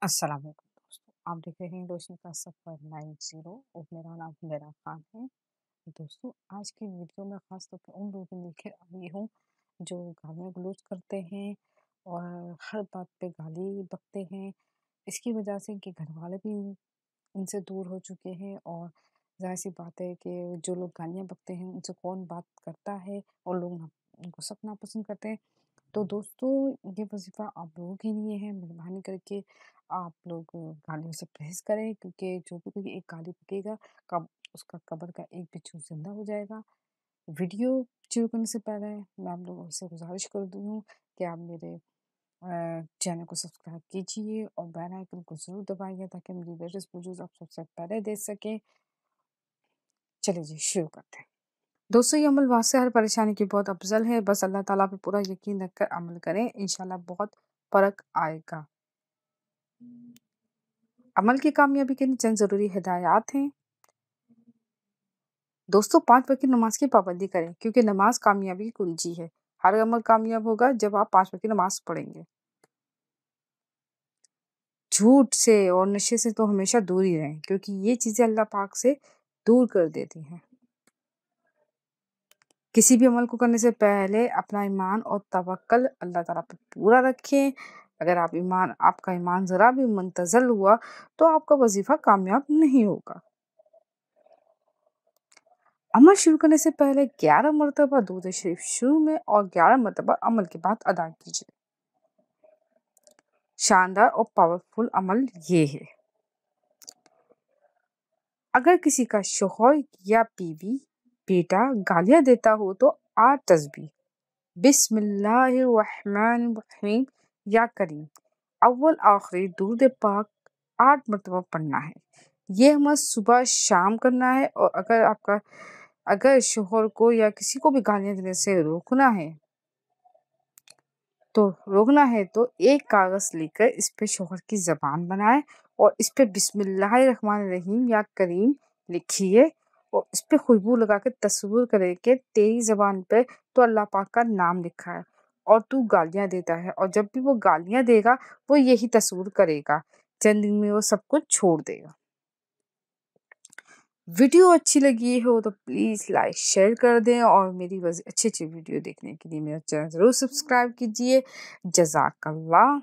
अस्सलाम वालेकुम दोस्तों, आप देख रहे हैं रोशनी का सफ़र 90 और मेरा नाम हुमैरा खान है। दोस्तों, आज की वीडियो में ख़ास तौर पे उन लोगों को लेकर आई हूँ जो गालियाँ गलौज करते हैं और हर बात पे गाली बकते हैं। इसकी वजह से इनके घर वाले भी इनसे दूर हो चुके हैं और ज़ाहिर-सी बात है कि जो लोग गालियाँ बकते हैं उनसे कौन बात करता है और लोग ना उनको सब नापसंद करते हैं। तो दोस्तों, ये वज़ीफ़ा आप लोगों के लिए है, मेहरबानी करके आप लोग गालियों से परहेज़ करें, क्योंकि जो भी कोई एक गाली बकेगा कब उसका कब्र का एक बिच्छू ज़िंदा हो जाएगा। वीडियो शुरू करने से पहले मैं आप लोगों से गुज़ारिश कर रही हूँ कि आप मेरे चैनल को सब्सक्राइब कीजिए और बेल आइकन को ज़रूर दबाइए ताकि मेरी लेटेस्ट वीडियोज़ आप सबसे पहले देख सकें। चलिए जी, शुरू करते हैं। दोस्तों, ये अमल वास्ते हर परेशानी की बहुत अफ़ज़ल है, बस अल्लाह ताला पे पूरा यकीन रखकर अमल करें, इंशाल्लाह बहुत फ़र्क आएगा। अमल की कामयाबी के लिए चंद ज़रूरी हिदायत हैं। दोस्तों, 5 वक़्त की नमाज़ की पाबंदी करें, क्योंकि नमाज़ कामयाबी की कुंजी है। हर अमल कामयाब होगा जब आप 5 वक़्त की नमाज़ पढ़ेंगे। झूठ से और नशे से तो हमेशा दूर ही रहें, क्योंकि ये चीज़ें अल्लाह पाक से दूर कर देती हैं। किसी भी अमल को करने से पहले अपना ईमान और तवक्कल अल्लाह ताला पे पूरा रखें। अगर आपका ईमान ज़रा भी मुंतज़ल हुआ तो आपका वज़ीफ़ा कामयाब नहीं होगा। अमल शुरू करने से पहले 11 मरतबा दुरूद शरीफ शुरू में और 11 मरतबा अमल के बाद अदा कीजिए। शानदार और पावरफुल अमल ये है। अगर किसी का शौहर या बीवी बेटा गालियाँ देता हो तो 8 तस्बीह बिस्मिल्लाहिर्रहमानिर्रहीम या करीम अव्वल आखिरी दुरूद पाक 8 मरतबा पढ़ना है। ये हमें सुबह शाम करना है। और अगर शौहर को या किसी को भी गालियाँ देने से रोकना है तो एक कागज़ लेकर इस पे शौहर की ज़बान बनाए और इस पे बिस्मिल्लाहिर्रहमानिर्रहीम या करीम लिखिए और इस पे खुशबू लगा के तस्वुर करें कि तेरी ज़बान पे तो अल्लाह पाक का नाम लिखा है और तू गालियाँ देता है, और जब भी वो गालियाँ देगा वो यही तस्वुर करेगा। चंद दिन में वो सब कुछ छोड़ देगा। वीडियो अच्छी लगी हो तो प्लीज़ लाइक शेयर कर दें और मेरी अच्छी वीडियो देखने के लिए मेरा चैनल ज़रूर सब्सक्राइब कीजिए। जज़ाकल्लाह।